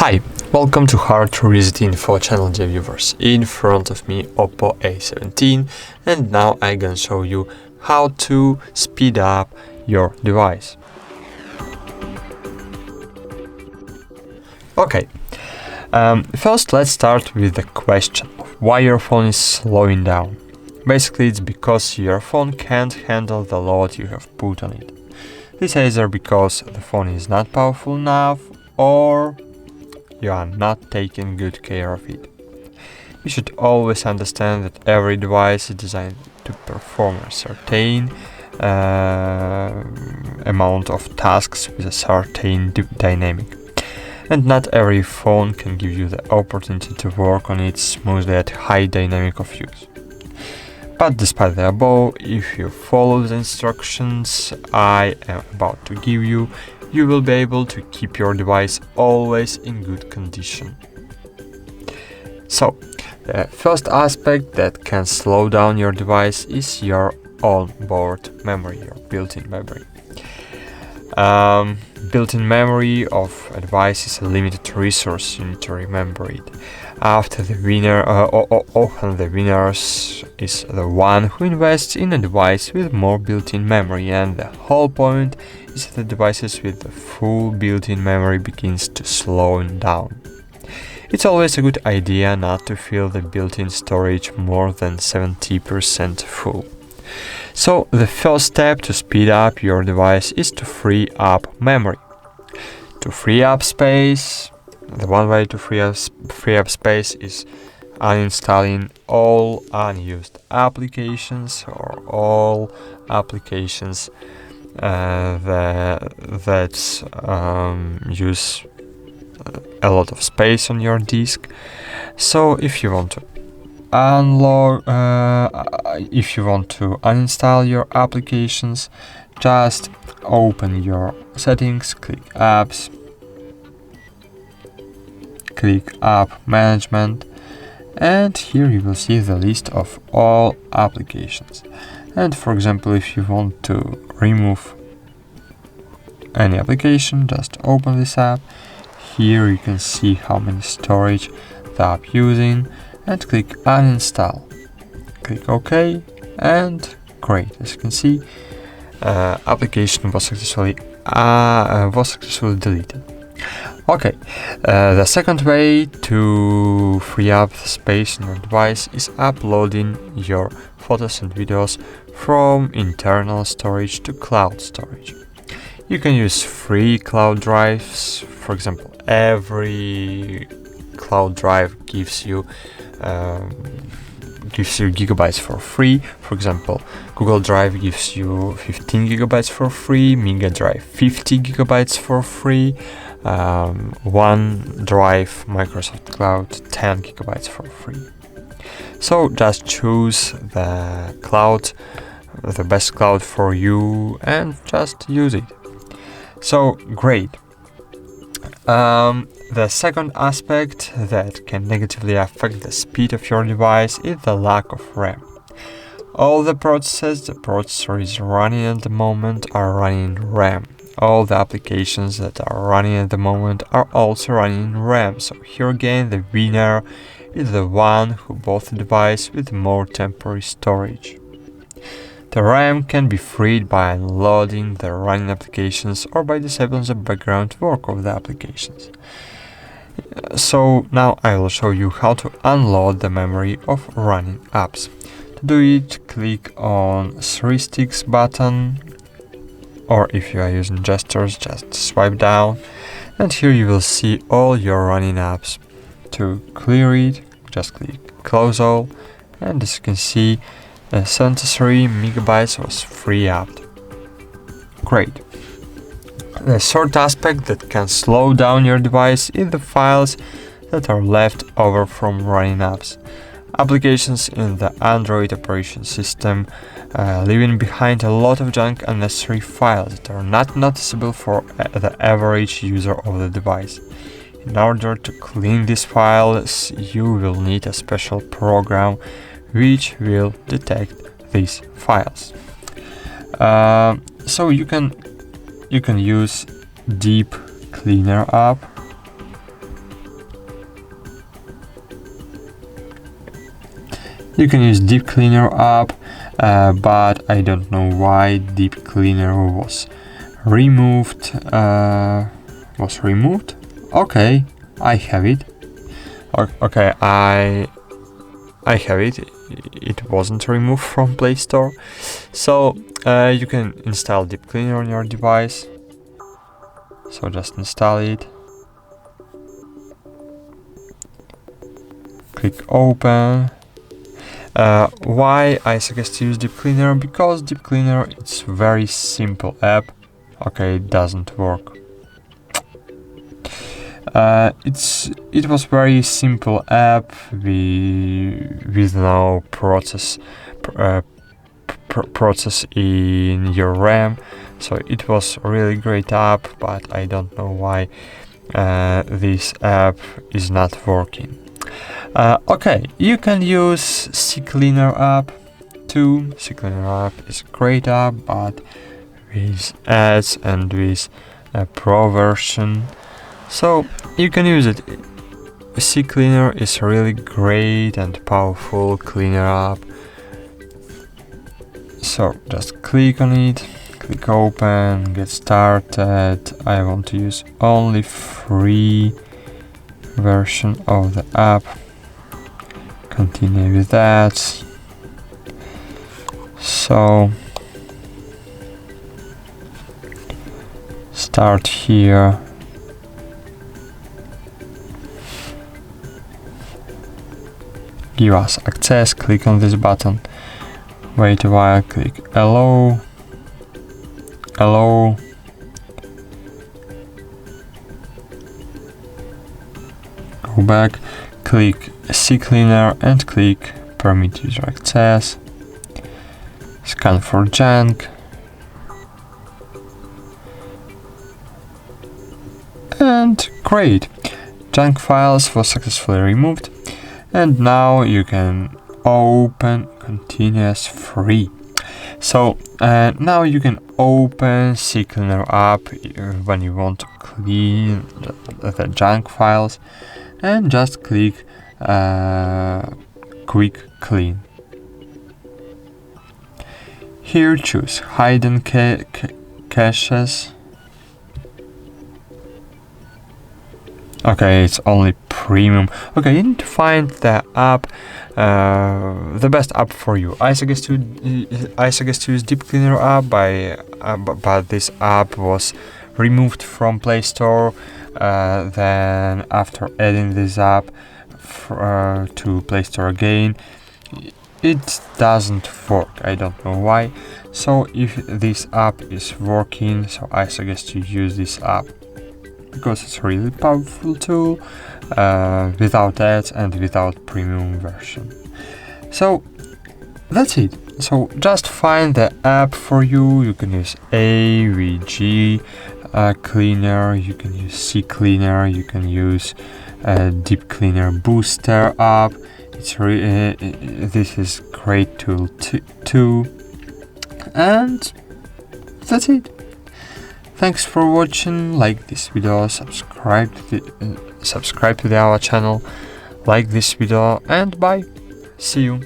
Hi, welcome to HardReset.Info channel, dear viewers. In front of me OPPO A17, and now I'm gonna show you how to speed up your device. Okay, first let's start with the question of why your phone is slowing down. Basically, it's because your phone can't handle the load you have put on it. This is either because the phone is not powerful enough or you are not taking good care of it. You should always understand that every device is designed to perform a certain amount of tasks with a certain dynamic. And not every phone can give you the opportunity to work on it smoothly at high dynamic of use. But despite the above, if you follow the instructions I am about to give you, you will be able to keep your device always in good condition. So, the first aspect that can slow down your device is your onboard memory, your built-in memory. Built-in memory of a device is a limited resource. You need to remember it. Often the winner is the one who invests in a device with more built-in memory, and the whole point is that the devices with the full built-in memory begins to slow down. It's always a good idea not to fill the built-in storage more than 70% full. So the first step to speed up your device is to free up memory. To free up space, the one way to free up space is uninstalling all unused applications or all applications that use a lot of space on your disk. So if you want to uninstall your applications, just open your settings, click apps, click app management, and here you will see the list of all applications. And for example, if you want to remove any application, just open this app. Here you can see how many storage the app using and click uninstall. Click OK, and great. As you can see, application was successfully deleted. Okay, the second way to free up space on your device is uploading your photos and videos from internal storage to cloud storage. You can use free cloud drives. For example, every cloud drive gives you gigabytes for free. For example, Google Drive gives you 15 gigabytes for free, Mega Drive 50 gigabytes for free, OneDrive, Microsoft Cloud 10 gigabytes for free. So just choose the cloud, the best cloud for you, and just use it. So great. The second aspect that can negatively affect the speed of your device is the lack of RAM. All the processes the processor is running at the moment are running in RAM. All the applications that are running at the moment are also running in RAM. So here again, the winner is the one who bought the device with more temporary storage. The RAM can be freed by unloading the running applications or by disabling the background work of the applications. So now I will show you how to unload the memory of running apps. To do it, click on 3 sticks button, or if you are using gestures, just swipe down, and here you will see all your running apps. To clear it, just click close all, and as you can see, 73 megabytes was free up. Great. The third aspect that can slow down your device is the files that are left over from running apps. Applications in the Android operation system leaving behind a lot of junk unnecessary files that are not noticeable for the average user of the device. In order to clean these files, you will need a special program which will detect these files. So you can use Deep Cleaner app You can use Deep Cleaner app, but I don't know why Deep Cleaner was removed. Okay, I have it. Okay, I have it. It wasn't removed from Play Store. So you can install Deep Cleaner on your device. So just install it. Click open. Why I suggest to use Deep Cleaner? Because Deep Cleaner it's very simple app. Okay, it doesn't work. It was very simple app with no process in your RAM, so it was really great app, but I don't know why this app is not working. Okay, you can use CCleaner app too. CCleaner app is a great app, but with ads and with a pro version. So you can use it. CCleaner is really great and powerful cleaner app. So just click on it, click open, get started. I want to use only free version of the app. Continue with that. So start here. Give us access, click on this button, wait a while, click allow, go back, click CCleaner and click permit user access, scan for junk, and great, junk files was successfully removed. And now you can open continuous free. So now you can open CCleaner app when you want to clean the junk files, and just click quick clean. Here choose hidden caches. Okay, it's only premium. Okay, you need to find the app, the best app for you. I suggest to use Deep Cleaner app, but this app was removed from Play Store. Then after adding this app to Play Store again, it doesn't work. I don't know why. So if this app is working, so I suggest to use this app, because it's a really powerful tool, without ads and without premium version. So that's it. So just find the app for you. You can use AVG Cleaner, you can use CCleaner, you can use Deep Cleaner Booster app. It's this is great tool too. And that's it. Thanks for watching. Like this video, subscribe to our channel, like this video, and bye. See you.